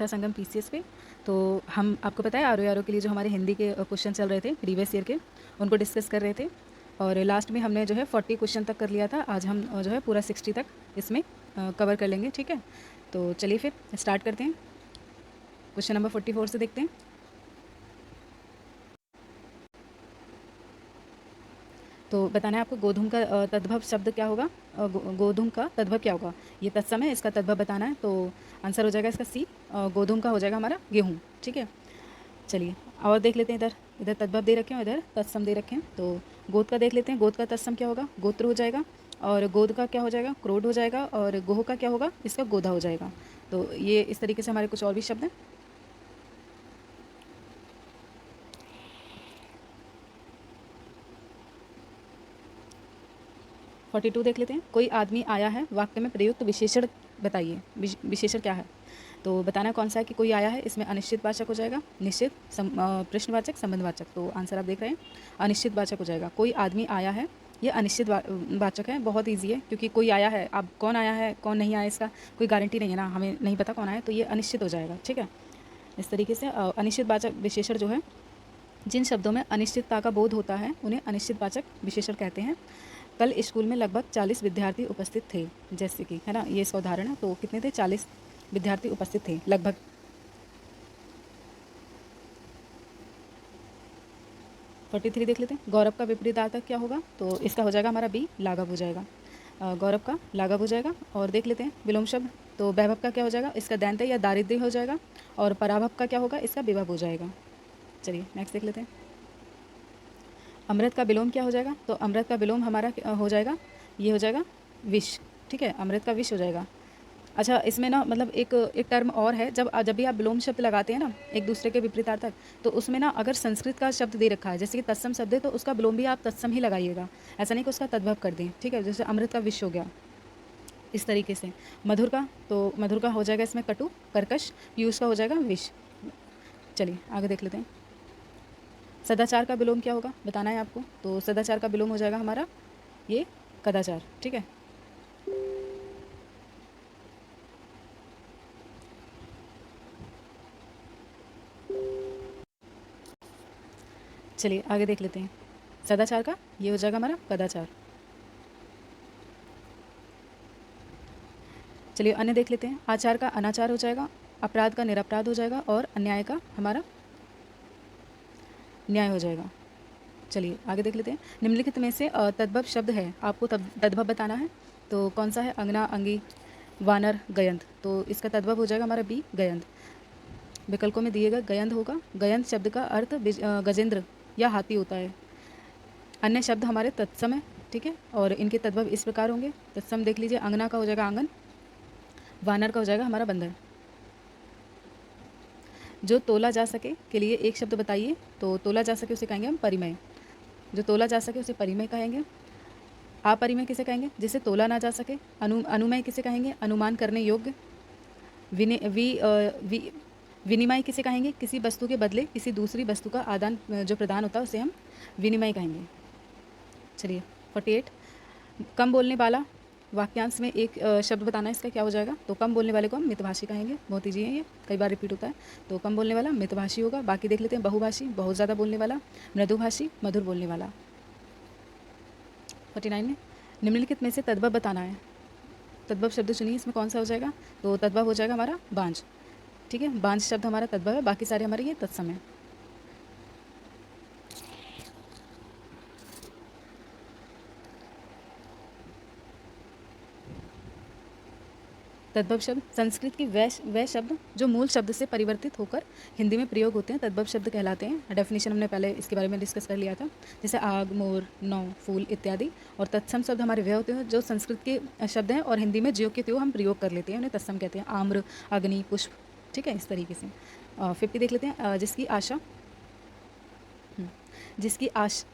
था संगम पीसीएस पे। तो हम आपको पता है आर के लिए जो हमारे हिंदी के क्वेश्चन चल रहे थे प्रीवियस ईयर के, उनको डिस्कस कर रहे थे और लास्ट में हमने जो है 40 क्वेश्चन तक कर लिया था। आज हम जो है पूरा 60 तक इसमें कवर कर लेंगे, ठीक है। तो चलिए फिर स्टार्ट करते हैं। क्वेश्चन नंबर 44 से देखते हैं। तो बताना है आपको गोधूम का तद्भव शब्द क्या होगा। गोधूम का तद्भव क्या होगा, ये तत्सम है, इसका तद्भव बताना है। तो आंसर हो जाएगा इसका सी, गोधूम का हो जाएगा हमारा गेहूँ, ठीक है। चलिए और देख लेते हैं। इधर इधर तद्भव दे रखे हैं, इधर तत्सम दे रखे हैं। तो गोद का देख लेते हैं। गोद का तत्सम क्या होगा, गोत्र हो जाएगा। और गोद का क्या हो जाएगा, क्रोध हो जाएगा। और गोह का क्या होगा, इसका गोधा हो जाएगा। तो ये इस तरीके से हमारे कुछ और भी शब्द हैं। 42 देख लेते हैं। कोई आदमी आया है, वाक्य में प्रयुक्त विशेषण बताइए। विशेषण क्या है, तो बताना कौन सा है कि कोई आया है। इसमें अनिश्चित वाचक हो जाएगा, निश्चित, प्रश्नवाचक, संबंधवाचक। तो आंसर आप देख रहे हैं अनिश्चित वाचक हो जाएगा। कोई आदमी आया है, ये अनिश्चित वाचक है। बहुत ईजी है, क्योंकि कोई आया है, अब कौन आया है कौन नहीं आया इसका कोई गारंटी नहीं है ना, हमें नहीं पता कौन आया, तो ये अनिश्चित हो जाएगा, ठीक है। इस तरीके से अनिश्चित वाचक विशेषण जो है, जिन शब्दों में अनिश्चितता का बोध होता है उन्हें अनिश्चित वाचक विशेषण कहते हैं। कल स्कूल में लगभग 40 विद्यार्थी उपस्थित थे, जैसे कि, है ना, ये इसका उदाहरण है। तो कितने थे, 40 विद्यार्थी उपस्थित थे लगभग। 43 देख लेते हैं। गौरव का विपरीतार्थक क्या होगा, तो इसका हो जाएगा हमारा बी, लाघव हो जाएगा। गौरव का लाघव हो जाएगा। और देख लेते हैं विलोम शब्द। तो वैभव का क्या हो जाएगा, इसका दैन्य या दारिद्र्य हो जाएगा। और पराभव का क्या होगा, इसका विभव हो जाएगा। चलिए नेक्स्ट देख लेते हैं। अमृत का विलोम क्या हो जाएगा, तो अमृत का विलोम हमारा हो जाएगा, ये हो जाएगा विष, ठीक है। अमृत का विष हो जाएगा। अच्छा, इसमें ना मतलब एक एक टर्म और है, जब जब भी आप विलोम शब्द लगाते हैं ना एक दूसरे के विपरीतार्थक, तो उसमें ना अगर संस्कृत का शब्द दे रखा है, जैसे कि तत्सम शब्द है, तो उसका विलोम भी आप तत्सम ही लगाइएगा। ऐसा नहीं कि उसका तद्भव कर दें, ठीक है। जैसे अमृत का विष हो गया, इस तरीके से। मधुर का, तो मधुर का हो जाएगा इसमें कटु, कर्कश। पीयूष का हो जाएगा विष। चलिए आगे देख लेते हैं। सदाचार का विलोम क्या होगा, बताना है आपको। तो सदाचार का विलोम हो जाएगा हमारा ये कदाचार, ठीक है। चलिए आगे देख लेते हैं। सदाचार का ये हो जाएगा हमारा कदाचार। चलिए अन्य देख लेते हैं। आचार का अनाचार हो जाएगा, अपराध का निरपराध हो जाएगा, और अन्याय का हमारा न्याय हो जाएगा। चलिए आगे देख लेते हैं। निम्नलिखित में से तद्भव शब्द है, आपको तद्भव बताना है। तो कौन सा है, अंगना, अंगी, वानर, गयंत। तो इसका तद्भव हो जाएगा हमारा बी, गयंत। विकल्पों में दिएगा गयंत होगा। गयंत शब्द का अर्थ गजेंद्र या हाथी होता है। अन्य शब्द हमारे तत्सम है, ठीक है। और इनके तद्भव इस प्रकार होंगे। तत्सम देख लीजिए, अंगना का हो जाएगा आंगन, वानर का हो जाएगा हमारा बंदर। जो तोला जा सके के लिए एक शब्द बताइए। तो तोला जा सके उसे कहेंगे हम परिमय। जो तोला जा सके उसे परिमय कहेंगे। अपरिमय किसे कहेंगे, जिसे तोला ना जा सके। अनुमय किसे कहेंगे, अनुमान करने योग्य। विनिमय किसे कहेंगे, किसी वस्तु के बदले किसी दूसरी वस्तु का आदान जो प्रदान होता है उसे हम विनिमय कहेंगे। चलिए 48। कम बोलने वाला, वाक्यांश में एक शब्द बताना है, इसका क्या हो जाएगा। तो कम बोलने वाले को हम मितभाषी कहेंगे। बहुत ईजी है, ये कई बार रिपीट होता है। तो कम बोलने वाला मितभाषी होगा। बाकी देख लेते हैं। बहुभाषी, बहुत ज़्यादा बोलने वाला। मृदुभाषी, मधुर बोलने वाला। 49 में निम्नलिखित में से तद्भव बताना है। तद्भव शब्द चुनिए, इसमें कौन सा हो जाएगा। तो तद्भव हो जाएगा हमारा बांझ, ठीक है। बांझ शब्द हमारा तद्भव है, बाकी सारे हमारे ये तत्सम है। तद्भव शब्द संस्कृत की वह शब्द जो मूल शब्द से परिवर्तित होकर हिंदी में प्रयोग होते हैं, तद्भव शब्द कहलाते हैं। डेफिनेशन हमने पहले इसके बारे में डिस्कस कर लिया था, जैसे आग, मोर, नौ, फूल इत्यादि। और तत्सम शब्द हमारे वह होते हैं जो संस्कृत के शब्द हैं और हिंदी में ज्यों के त्यों हम प्रयोग कर लेते हैं, उन्हें तत्सम कहते हैं। आम्र, अग्नि, पुष्प, ठीक है, इस तरीके से। 50 देख लेते हैं। जिसकी आशा, जिसकी आश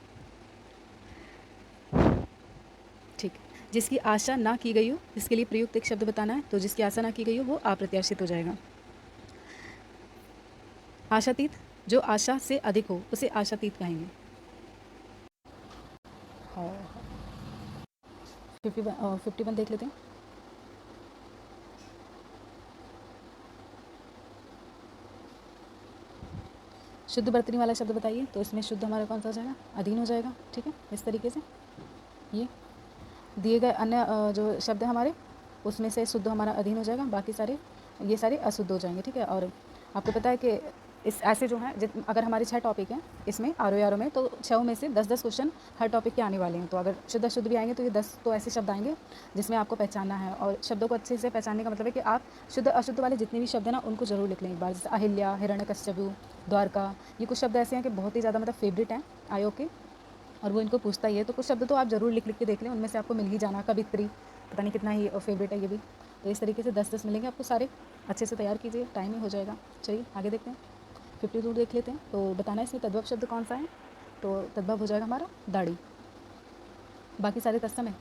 ठीक, जिसकी आशा ना की गई हो, इसके लिए प्रयुक्त एक शब्द बताना है। तो जिसकी आशा ना की गई हो वो अप्रत्याशित हो जाएगा। आशातीत, जो आशा से अधिक हो उसे आशातीत कहेंगे। 51 देख लेते हैं। शुद्ध वर्तनी वाला शब्द बताइए, तो इसमें शुद्ध हमारा कौन सा हो जाएगा, अधीन हो जाएगा। ठीक है, इस तरीके से ये दिए गए अन्य जो शब्द हैं हमारे, उसमें से शुद्ध हमारा अधीन हो जाएगा, बाकी सारे ये सारे अशुद्ध हो जाएंगे। ठीक है, और आपको पता है कि इस ऐसे जो हैं अगर हमारे 6 टॉपिक हैं इसमें आर में, तो 6 में से 10-10 क्वेश्चन हर टॉपिक के आने वाले हैं। तो अगर शुद्ध अशुद्ध भी आएंगे तो ये 10 तो ऐसे शब्द आएंगे जिसमें आपको पहचानना है। और शब्दों को अच्छे से पहचानने का मतलब है कि आप शुद्ध अशुद्ध वाले जितने भी शब्द हैं ना उनको जरूर लिख लें एक बार। जैसे अहिल्या, हिरण्यकश्यपु, द्वारका, ये कुछ शब्द ऐसे हैं कि बहुत ही ज़्यादा मतलब फेवरेट हैं आयोग के, और वो इनको पूछता ही है। तो कुछ शब्द तो आप ज़रूर लिख लिख के देख लें, उनमें से आपको मिल ही जाना। कवित्री, पता नहीं कितना ही फेवरेट है ये भी। तो इस तरीके से 10-10 मिलेंगे आपको सारे, अच्छे से तैयार कीजिए, टाइम ही हो जाएगा। चलिए आगे देखते हैं, 52 देख लेते हैं। तो बताना है इसमें तद्भव शब्द कौन सा है, तो तद्भव हो जाएगा हमारा दाढ़ी, बाकी सारे तत्सम है।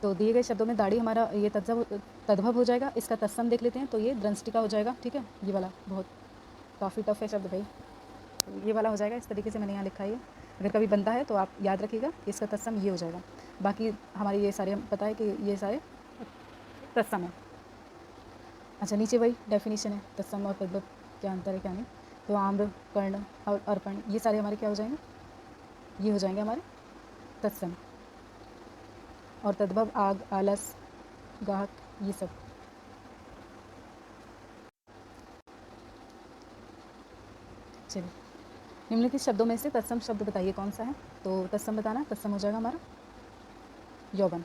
तो दिए गए शब्दों में दाढ़ी हमारा ये तद्भव हो जाएगा। इसका तत्सम देख लेते हैं, तो ये द्रंष्टिका हो जाएगा। ठीक है, ये वाला बहुत काफ़ी टफ है शब्द भाई, तो ये वाला हो जाएगा। इस तरीके से मैंने यहाँ लिखा है, अगर कभी बनता है तो आप याद रखिएगा कि इसका तत्सम ये हो जाएगा। बाकी हमारे ये सारे पता है कि ये सारे तत्सम है। अच्छा, नीचे वही डेफिनेशन है तत्सम और तद्भव क्या अंतर है क्या नहीं। तो आम्र, कर्ण और अर्पण, ये सारे हमारे क्या हो जाएंगे, ये हो जाएंगे हमारे तत्सम। और तद्भव आग, आलस, गाहक, ये सब। चलिए, निम्नलिखित शब्दों में से तत्सम शब्द बताइए कौन सा है, तो तत्सम बताना। तत्सम हो जाएगा हमारा यौवन,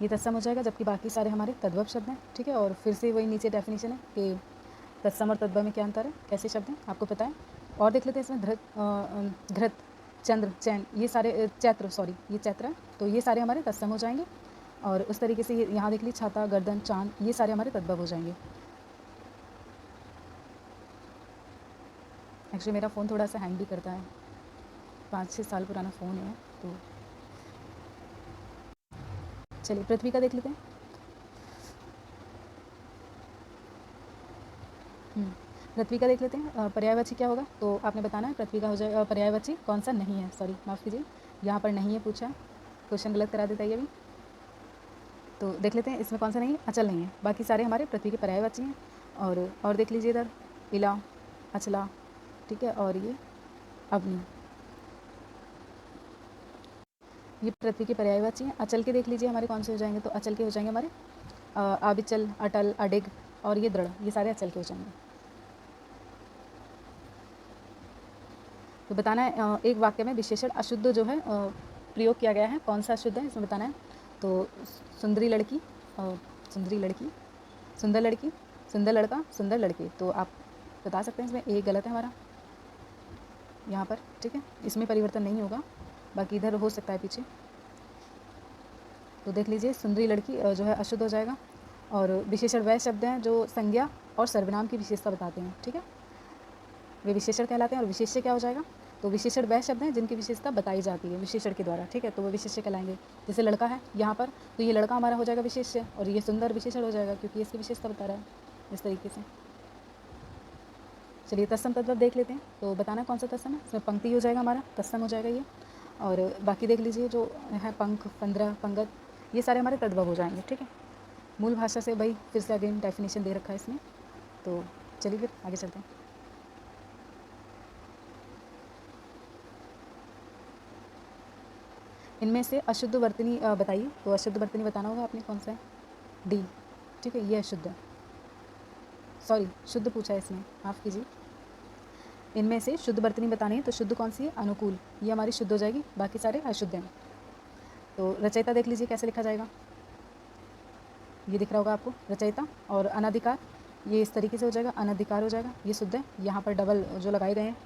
ये तत्सम हो जाएगा, जबकि बाकी सारे हमारे तद्भव शब्द हैं। ठीक है, और फिर से वही नीचे डेफिनेशन है कि तत्सम और तद्भव में क्या अंतर है, कैसे शब्द हैं आपको पता है। और देख लेते हैं इसमें घृत, चंद्र, चैन, ये सारे चैत्र, सॉरी ये चैत्र है, तो ये सारे हमारे तत्सम हो जाएंगे। और उस तरीके से यहाँ देख लीजिए छाता, गर्दन, चांद, ये सारे हमारे तद्भव हो जाएंगे। एक्चुअली मेरा फ़ोन थोड़ा सा हैंग भी करता है, 5-6 साल पुराना फ़ोन है। तो चलिए पृथ्वी का देख लेते हैं। पृथ्वी का देख लेते हैं। पर्यायवाची क्या होगा, तो आपने बताना है पृथ्वी का हो जाएगा पर्यायवाची कौन सा नहीं है, सॉरी माफ़ कीजिए, यहाँ पर नहीं है पूछा, क्वेश्चन गलत करा देता है ये भी। तो देख लेते हैं इसमें कौन सा नहीं है, अचल नहीं है, बाकी सारे हमारे पृथ्वी के पर्यायवाची हैं। और देख लीजिए इधर इला, अचला, ठीक है, और ये अग्नि, ये पृथ्वी के पर्यायवाची हैं। अचल के देख लीजिए हमारे कौन से हो जाएंगे, तो अचल के हो जाएंगे हमारे अविचल, अटल, अडिग और ये दृढ़, ये सारे अचल के हो जाएंगे। तो बताना है एक वाक्य में विशेषण अशुद्ध जो है प्रयोग किया गया है, कौन सा अशुद्ध है इसमें बताना है। तो सुंदरी लड़की, सुंदरी लड़की, सुंदर लड़की, सुंदर लड़का, सुंदर लड़के, तो आप बता सकते हैं इसमें एक गलत है हमारा यहाँ पर। ठीक है, इसमें परिवर्तन नहीं होगा, बाकी इधर हो सकता है पीछे। तो देख लीजिए सुंदरी लड़की जो है अशुद्ध हो जाएगा। और विशेषण वह शब्द हैं जो संज्ञा और सर्वनाम की विशेषता बताते हैं। ठीक है, वे विशेषण कहलाते हैं। और विशेष्य क्या हो जाएगा, तो विशेषण वह शब्द हैं जिनकी विशेषता बताई जाती है विशेषण के द्वारा। ठीक है, तो वो विशेष्य कहलाएंगे। जैसे लड़का है यहाँ पर, तो ये लड़का हमारा हो जाएगा विशेष्य, और ये सुंदर विशेषण हो जाएगा क्योंकि इसकी विशेषता बता रहा है, इस तरीके से। चलिए तत्सम तद्भव देख लेते हैं, तो बताना कौन सा तत्सम है, इसमें पंक्ति हो जाएगा हमारा, तत्सम हो जाएगा ये। और बाकी देख लीजिए जो है पंख, पंद्रह, पंगत, ये सारे हमारे तद्भव हो जाएंगे। ठीक है, मूल भाषा से भाई फिर से अगेन डेफिनेशन दे रखा है इसमें। तो चलिए फिर आगे चलते हैं। इनमें से अशुद्ध वर्तनी बताइए, तो अशुद्ध वर्तनी बताना होगा आपने कौन सा है, डी। ठीक है, ये अशुद्ध है, सॉरी शुद्ध पूछा है इसमें, माफ़ कीजिए। इनमें से शुद्ध वर्तनी बतानी है, तो शुद्ध कौन सी है, अनुकूल, ये हमारी शुद्ध हो जाएगी, बाकी सारे अशुद्ध हैं। तो रचयिता देख लीजिए कैसे लिखा जाएगा, ये दिख रहा होगा आपको रचयिता। और अनाधिकार, ये इस तरीके से हो जाएगा, अनधिकार हो जाएगा, ये शुद्ध है। यहाँ पर डबल जो लगाए गए हैं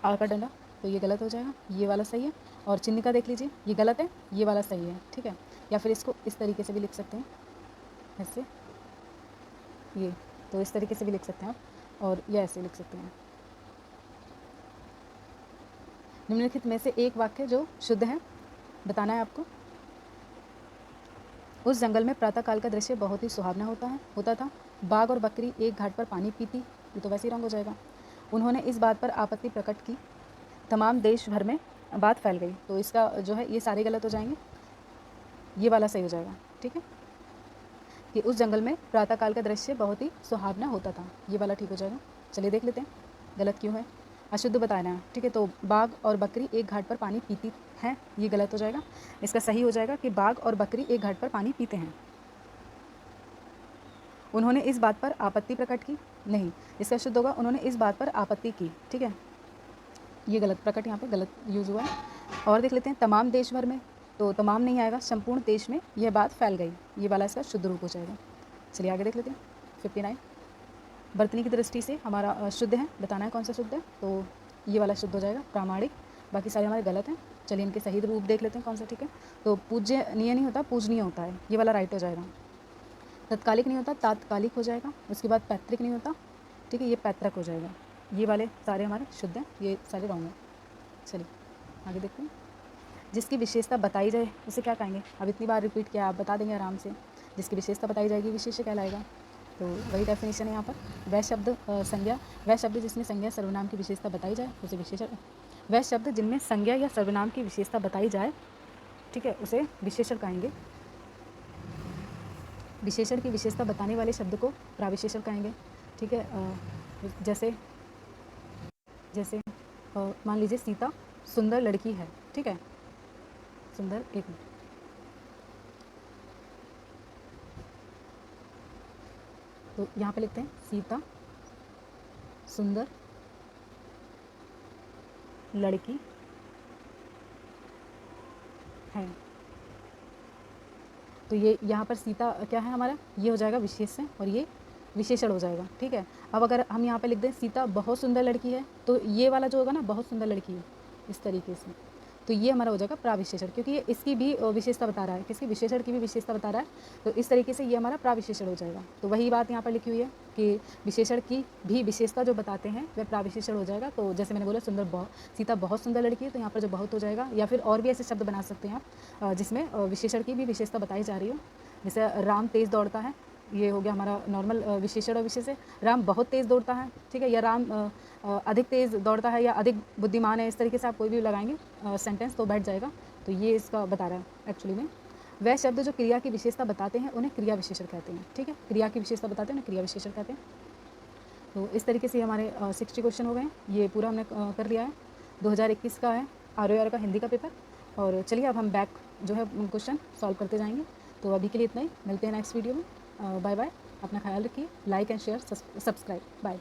आ का डंडा, तो ये गलत हो जाएगा, ये वाला सही है। और चिन्ह का देख लीजिए, ये गलत है, ये वाला सही है। ठीक है, या फिर इसको इस तरीके से भी लिख सकते हैं, ऐसे, ये, तो इस तरीके से भी लिख सकते हैं आप, और ये ऐसे लिख सकते हैं। निम्नलिखित में से एक वाक्य जो शुद्ध है बताना है आपको। उस जंगल में प्रातःकाल का दृश्य बहुत ही सुहावना होता था। बाघ और बकरी एक घाट पर पानी पीती, ये तो वैसे ही रंग हो जाएगा। उन्होंने इस बात पर आपत्ति प्रकट की, तमाम देश भर में बात फैल गई, तो इसका जो है ये सारे गलत हो जाएंगे, ये वाला सही हो जाएगा। ठीक है, कि उस जंगल में प्रातःकाल का दृश्य बहुत ही सुहावना होता था। ये वाला ठीक हो जाएगा। चलिए देख लेते हैं गलत क्यों है। अशुद्ध बताना है, ठीक है। तो बाघ और बकरी एक घाट पर पानी पीती हैं, ये गलत हो जाएगा। इसका सही हो जाएगा कि बाघ और बकरी एक घाट पर पानी पीते हैं। उन्होंने इस बात पर आपत्ति प्रकट की, नहीं। इसका शुद्ध होगा उन्होंने इस बात पर आपत्ति की, ठीक है। ये गलत प्रकट यहाँ पे गलत यूज़ हुआ है। और देख लेते हैं तमाम देश भर में, तो तमाम नहीं आएगा, संपूर्ण देश में यह बात फैल गई, ये वाला इसका शुद्ध रूप हो जाएगा। चलिए आगे देख लेते हैं 59। बर्तनी की दृष्टि से हमारा शुद्ध है, बताना है कौन सा शुद्ध है, तो ये वाला शुद्ध हो जाएगा प्रामाणिक। बाकी सारे हमारे गलत हैं। चलिए इनके सही रूप देख लेते हैं कौन सा ठीक है। तो पूज्यनीय नहीं होता, पूजनीय होता है, ये वाला राइट हो जाएगा। तत्कालिक नहीं होता, तात्कालिक हो जाएगा। उसके बाद पैतृक नहीं होता, ठीक है, ये पैतृक हो जाएगा। ये वाले सारे हमारे शुद्ध हैं, ये सारे रॉन्ग हैं। चलिए आगे देखते हैं। जिसकी विशेषता बताई जाए उसे क्या कहेंगे। अब इतनी बार रिपीट किया, आप बता देंगे आराम से। जिसकी विशेषता बताई जाएगी विशेष्य कहलाएगा। तो वही डेफिनेशन है यहाँ पर। वह शब्द संज्ञा, वह शब्द जिसमें संज्ञा सर्वनाम की विशेषता बताई जाए उसे विशेषण, वह शब्द जिनमें संज्ञा या सर्वनाम की विशेषता बताई जाए, ठीक है, उसे विशेषण कहेंगे। विशेषण की विशेषता बताने वाले शब्द को प्राविशेषण कहेंगे, ठीक है। जैसे जैसे मान लीजिए सीता सुंदर लड़की है, ठीक है, सुंदर एक मिनट। तो यहाँ पे लिखते हैं सीता सुंदर लड़की है। तो ये यहाँ पर सीता क्या है हमारा, ये हो जाएगा विशेष्य और ये विशेषण हो जाएगा, ठीक है। अब अगर हम यहाँ पे लिख दें सीता बहुत सुंदर लड़की है, तो ये वाला जो होगा ना बहुत सुंदर लड़की है इस तरीके से, तो ये हमारा हो जाएगा प्राविशेषण, क्योंकि ये इसकी भी विशेषता बता रहा है, किसकी विशेषण की भी विशेषता बता रहा है। तो इस तरीके से ये हमारा प्राविशेषण हो जाएगा। तो वही बात यहाँ पर लिखी हुई है कि विशेषण की भी विशेषता जो बताते हैं वह प्राविशेषण हो जाएगा। तो जैसे मैंने बोला सीता बहुत सुंदर लड़की है, तो यहाँ पर जो बहुत हो जाएगा, या फिर और भी ऐसे शब्द बना सकते हैं आप जिसमें विशेषण की भी विशेषता बताई जा रही हो। जैसे राम तेज़ दौड़ता है, ये हो गया हमारा नॉर्मल विशेषण और विशेष्य। राम बहुत तेज़ दौड़ता है, ठीक है, या राम अधिक तेज़ दौड़ता है या अधिक बुद्धिमान है, इस तरीके से आप कोई भी लगाएंगे सेंटेंस तो बैठ जाएगा। तो ये इसका बता रहा है एक्चुअली में। वह शब्द जो क्रिया की विशेषता बताते हैं उन्हें क्रिया विशेषण कहते हैं, ठीक है, क्रिया की विशेषता बताते हैं उन्हें क्रिया विशेषण कहते हैं। तो इस तरीके से हमारे 60 क्वेश्चन हो गए हैं, ये पूरा हमने कर लिया है। 2021 का है ROR का हिंदी का पेपर। और चलिए अब हम बैक जो है क्वेश्चन सॉल्व करते जाएंगे। तो अभी के लिए इतना ही, मिलते हैं नेक्स्ट वीडियो में। बाय बाय, अपना ख्याल रखिए, like and share subscribe, bye.